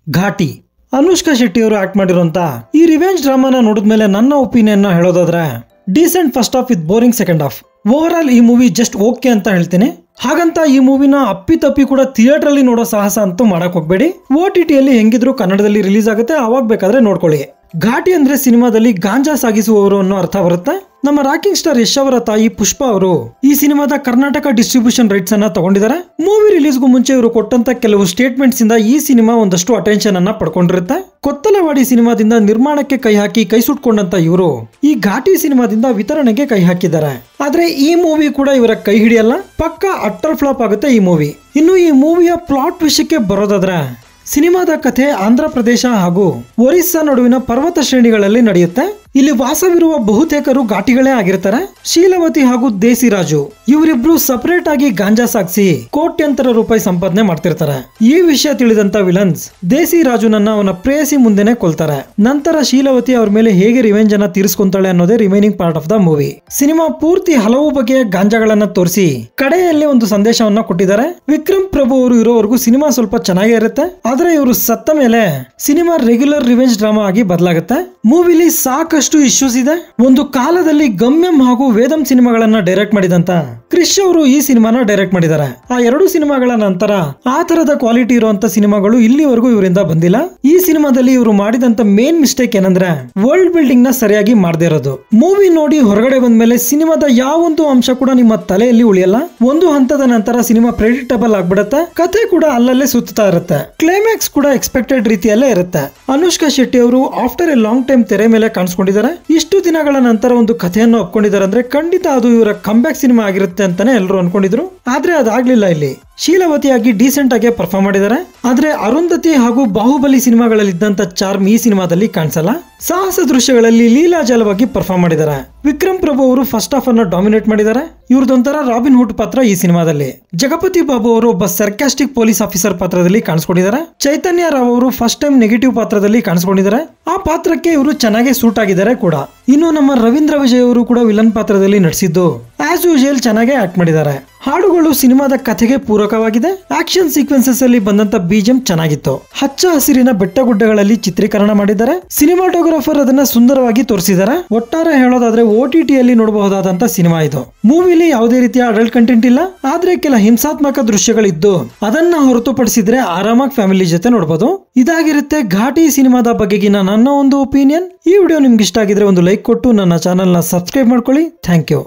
ಘಾಟಿ ಅನುಷ್ಕಾ ಶೆಟ್ಟಿ ಅವರು ಆಕ್ಟ್ ಮಾಡಿರುವಂತ ಈ ರಿವೆಂಜ್ ಡ್ರಾಮಾನ ನೋಡಿದ್ಮೇಲೆ ನನ್ನ ಒಪಿನಿಯನ್ ಹೇಳೋದಾದ್ರೆ decent first half with boring second half. Over all ಈ ಮೂವಿ ಜಸ್ಟ್ ಓಕೆ ಅಂತ ಹೇಳ್ತೀನಿ. ಹಾಗಂತ ಈ ಮೂವಿನ ಅಪ್ಪಿ ಕೂಡ ಥಿಯೇಟರ್ ಅಲ್ಲಿ ನೋಡೋ ಸಾಹಸ ಅಂತೂ ಮಾಡಕ್ ಹೋಗ್ಬೇಡಿ. OTT ಅಲ್ಲಿ ಹೆಂಗಿದ್ರು ಕನ್ನಡದಲ್ಲಿ ರಿಲೀಸ್ ಆಗುತ್ತೆ, ಅವಾಗ ಬೇಕಾದ್ರೆ ನೋಡ್ಕೊಳ್ಳಿ. ಘಾಟಿ ಅಂದ್ರೆ ಸಿನಿಮಾದಲ್ಲಿ ಗಾಂಜಾ ಸಾಗಿಸುವವರು ಅನ್ನೋ ಅರ್ಥ ಬರುತ್ತೆ. ನಮ್ಮ ರಾಕಿಂಗ್ ಸ್ಟಾರ್ ಯಶ್ ಅವರ ತಾಯಿ ಪುಷ್ಪ ಅವರು ಈ ಸಿನಿಮಾದ ಕರ್ನಾಟಕ ಡಿಸ್ಟ್ರಿಬ್ಯೂಷನ್ ರೈಟ್ಸ್ ಅನ್ನ ತಗೊಂಡಿದ್ದಾರೆ. ಮೂವಿ ರಿಲೀಸ್ಗೂ ಮುಂಚೆ ಇವರು ಕೊಟ್ಟಂತ ಕೆಲವು ಸ್ಟೇಟ್ಮೆಂಟ್ಸ್ ಇಂದ ಈ ಸಿನಿಮಾ ಒಂದಷ್ಟು ಅಟೆನ್ಷನ್ ಅನ್ನ ಪಡ್ಕೊಂಡಿರುತ್ತೆ. ಕೊತ್ತಲವಾಡಿ ಸಿನಿಮಾದಿಂದ ನಿರ್ಮಾಣಕ್ಕೆ ಕೈ ಹಾಕಿ ಕೈ ಸುಟ್ಕೊಂಡಂತ ಇವರು ಈ ಘಾಟಿ ಸಿನಿಮಾದಿಂದ ವಿತರಣೆಗೆ ಕೈ ಹಾಕಿದ್ದಾರೆ. ಆದ್ರೆ ಈ ಮೂವಿ ಕೂಡ ಇವರ ಕೈ ಹಿಡಿಯಲ್ಲ, ಪಕ್ಕಾ ಅಟ್ಟರ್ ಫ್ಲಾಪ್ ಆಗುತ್ತೆ ಈ ಮೂವಿ. ಇನ್ನು ಈ ಮೂವಿಯ ಪ್ಲಾಟ್ ವಿಷಯಕ್ಕೆ ಬರೋದಾದ್ರೆ ಸಿನಿಮಾದ ಕಥೆ ಆಂಧ್ರ ಪ್ರದೇಶ ಹಾಗೂ ಒರಿಸ್ಸಾ ನಡುವಿನ ಪರ್ವತ ಶ್ರೇಣಿಗಳಲ್ಲಿ ನಡೆಯುತ್ತೆ. ಇಲ್ಲಿ ವಾಸವಿರುವ ಬಹುತೇಕರು ಘಾಟಿಗಳೇ ಆಗಿರ್ತಾರೆ. ಶೀಲವತಿ ಹಾಗೂ ದೇಸಿರಾಜು ಇವರಿಬ್ರು ಸಪರೇಟ್ ಆಗಿ ಗಾಂಜಾ ಸಾಗಿಸಿ ಕೋಟ್ಯಂತರ ರೂಪಾಯಿ ಸಂಪಾದನೆ ಮಾಡ್ತಿರ್ತಾರೆ. ಈ ವಿಷಯ ತಿಳಿದಂತ ವಿಲನ್ಸ್ ದೇಸಿರಾಜುನನ್ನ ಅವನ ಪ್ರೇಯಸಿ ಮುಂದೆನೆ ಕೊಲ್ತಾರೆ. ನಂತರ ಶೀಲವತಿ ಅವ್ರ ಮೇಲೆ ಹೇಗೆ ರಿವೆಂಜ್ ಅನ್ನ ತೀರಿಸ್ಕೊಂತಾಳೆ ಅನ್ನೋದೇ remaining part of the movie. Cinema ಪೂರ್ತಿ ಹಲವು ಬಗೆಯ ಗಾಂಜಾಗಳನ್ನ ತೋರಿಸಿ ಕಡೆಯಲ್ಲಿ ಒಂದು ಸಂದೇಶವನ್ನ ಕೊಟ್ಟಿದ್ದಾರೆ. ವಿಕ್ರಮ್ ಪ್ರಭು ಅವರು ಇರೋವರೆಗೂ ಸಿನಿಮಾ ಸ್ವಲ್ಪ ಚೆನ್ನಾಗೇ ಇರುತ್ತೆ, ಆದ್ರೆ ಇವರು ಸತ್ತ ಮೇಲೆ ಸಿನಿಮಾ ರೆಗ್ಯುಲರ್ ರಿವೆಂಜ್ ಡ್ರಾಮಾ ಆಗಿ ಬದಲಾಗುತ್ತೆ. ಮೂವಿಲಿ ಸಾಕಷ್ಟು ಇಶ್ಯೂಸ್ ಇದೆ. ಒಂದು ಕಾಲದಲ್ಲಿ ಗಮ್ಯಂ ಹಾಗೂ ವೇದಂ ಸಿನಿಮಾಗಳನ್ನ ಡೈರೆಕ್ಟ್ ಮಾಡಿದಂತ ಕ್ರಿಶ್ ಅವರು ಈ ಸಿನಿಮಾನ ಡೈರೆಕ್ಟ್ ಮಾಡಿದ್ದಾರೆ. ಆ ಎರಡು ಸಿನಿಮಾಗಳ ನಂತರ ಆ ತರದ ಕ್ವಾಲಿಟಿ ಇರುವಂತ ಸಿನಿಮಾಗಳು ಇಲ್ಲಿವರೆಗೂ ಇವರಿಂದ ಬಂದಿಲ್ಲ. ಈ ಸಿನಿಮಾದಲ್ಲಿ ಇವರು ಮಾಡಿದಂತ ಮೇನ್ ಮಿಸ್ಟೇಕ್ ಏನಂದ್ರೆ ವರ್ಲ್ಡ್ ಬಿಲ್ಡಿಂಗ್ ನ ಸರಿಯಾಗಿ ಮಾಡದೇ ಇರೋದು. ಮೂವಿ ನೋಡಿ ಹೊರಗಡೆ ಬಂದ್ಮೇಲೆ ಸಿನಿಮಾದ ಯಾವೊಂದು ಅಂಶ ಕೂಡ ನಿಮ್ಮ ತಲೆಯಲ್ಲಿ ಉಳಿಯಲ್ಲ. ಒಂದು ಹಂತದ ನಂತರ ಸಿನಿಮಾ ಪ್ರೆಡಿಕ್ಟಬಲ್ ಆಗ್ಬಿಡುತ್ತೆ. ಕಥೆ ಕೂಡ ಅಲ್ಲಲ್ಲೇ ಸುತ್ತಾ ಇರುತ್ತೆ. ಕ್ಲೈಮ್ಯಾಕ್ಸ್ ಕೂಡ ಎಕ್ಸ್ಪೆಕ್ಟೆಡ್ ರೀತಿಯಲ್ಲೇ ಇರುತ್ತೆ. ಅನುಷ್ಕಾ ಶೆಟ್ಟಿ ಅವರು ಆಫ್ಟರ್ ಎ ಲಾಂಗ್ ಟೈಮ್ ತೆರೆ ಮೇಲೆ ಕಾಣಿಸ್ಕೊಂಡಿದ್ದಾರೆ. ಇಷ್ಟು ದಿನಗಳ ನಂತರ ಒಂದು ಕಥೆಯನ್ನು ಒಪ್ಕೊಂಡಿದ್ದಾರೆ ಅಂದ್ರೆ ಖಂಡಿತ ಅದು ಇವರ ಕಂಬ್ಯಾಕ್ ಸಿನಿಮಾ ಆಗಿರುತ್ತೆ ಅಂತಾನೆ ಎಲ್ಲರೂ ಅನ್ಕೊಂಡಿದ್ರು. ಆದ್ರೆ ಅದಾಗ್ಲಿಲ್ಲ. ಇಲ್ಲಿ ಶೀಲವತಿಯಾಗಿ ಡೀಸೆಂಟ್ ಆಗಿ ಪರ್ಫಾರ್ಮ್ ಮಾಡಿದ್ದಾರೆ. ಆದ್ರೆ ಅರುಂಧತಿ ಹಾಗೂ ಬಾಹುಬಲಿ ಸಿನಿಮಾಗಳಲ್ಲಿ ಇದ್ದಂತ ಚಾರ್ಮ್ ಈ ಸಿನಿಮಾದಲ್ಲಿ ಕಾಣಿಸಲ್ಲ. ಸಾಹಸ ದೃಶ್ಯಗಳಲ್ಲಿ ಲೀಲಾಜಾಲವಾಗಿ ಪರ್ಫಾರ್ಮ್ ಮಾಡಿದ್ದಾರೆ. ವಿಕ್ರಮ್ ಪ್ರಭು ಅವರು ಫಸ್ಟ್ ಹಾಫ್ ಅನ್ನ ಡಾಮಿನೇಟ್ ಮಾಡಿದ್ದಾರೆ. ಇವ್ರದೊಂಥರ ರಾಬಿನ್ ಹುಡ್ ಪಾತ್ರ ಈ ಸಿನಿಮಾದಲ್ಲಿ. ಜಗಪತಿ ಬಾಬು ಅವರು ಒಬ್ಬ ಸರ್ಕಾಸ್ಟಿಕ್ ಪೊಲೀಸ್ ಆಫೀಸರ್ ಪಾತ್ರದಲ್ಲಿ ಕಾಣಿಸ್ಕೊಂಡಿದ್ದಾರೆ. ಚೈತನ್ಯ ರಾವ್ ಅವರು ಫಸ್ಟ್ ಟೈಮ್ ನೆಗೆಟಿವ್ ಪಾತ್ರದಲ್ಲಿ ಕಾಣಿಸ್ಕೊಂಡಿದ್ದಾರೆ. ಆ ಪಾತ್ರಕ್ಕೆ ಇವರು ಚೆನ್ನಾಗಿ ಸೂಟ್ ಆಗಿದ್ದಾರೆ ಕೂಡ. ಇನ್ನು ನಮ್ಮ ರವೀಂದ್ರ ವಿಜಯ್ ಅವರು ಕೂಡ ವಿಲನ್ ಪಾತ್ರದಲ್ಲಿ ನಟಿಸಿದ್ದು ಆಸ್ ಯೂಶುವಲ್ ಚೆನ್ನಾಗಿ ಆಕ್ಟ್ ಮಾಡಿದ್ದಾರೆ. ಹಾಡುಗಳು ಸಿನಿಮಾದ ಕಥೆಗೆ ಪೂರಕವಾಗಿದೆ. ಆಕ್ಷನ್ ಸೀಕ್ವೆನ್ಸಸ್ ಅಲ್ಲಿ ಬಂದಂತ BGM ಚೆನ್ನಾಗಿತ್ತು. ಹಚ್ಚ ಹಸಿರಿನ ಬೆಟ್ಟ ಗುಡ್ಡಗಳಲ್ಲಿ ಚಿತ್ರೀಕರಣ ಮಾಡಿದ್ದಾರೆ. ಸಿನಿಮಾಟೋಗ್ರಾಫರ್ ಅದನ್ನ ಸುಂದರವಾಗಿ ತೋರಿಸಿದ್ದಾರೆ. ಒಟ್ಟಾರೆ ಹೇಳೋದಾದ್ರೆ OTT ಅಲ್ಲಿ ನೋಡಬಹುದಾದಂತ ಸಿನಿಮಾ ಇದು. ಮೂವಿಲಿ ಯಾವುದೇ ರೀತಿಯ ಅಡಲ್ಟ್ ಕಂಟೆಂಟ್ ಇಲ್ಲ, ಆದ್ರೆ ಕೆಲ ಹಿಂಸಾತ್ಮಕ ದೃಶ್ಯಗಳಿದ್ದು ಅದನ್ನ ಹೊರತುಪಡಿಸಿದ್ರೆ ಆರಾಮಾಗಿ ಫ್ಯಾಮಿಲಿ ಜೊತೆ ನೋಡಬಹುದು. ಇದಾಗಿರುತ್ತೆ ಘಾಟಿ ಸಿನಿಮಾದ ಬಗೆಗಿನ ನನ್ನ ಒಂದು ಒಪಿನಿಯನ್. ಈ ವಿಡಿಯೋ ನಿಮ್ಗೆ ಇಷ್ಟ ಆಗಿದ್ರೆ ಒಂದು ಲೈಕ್ ಕೊಟ್ಟು ನನ್ನ ಚಾನೆಲ್ ನ ಸಬ್ಸ್ಕ್ರೈಬ್ ಮಾಡ್ಕೊಳ್ಳಿ. Thank you.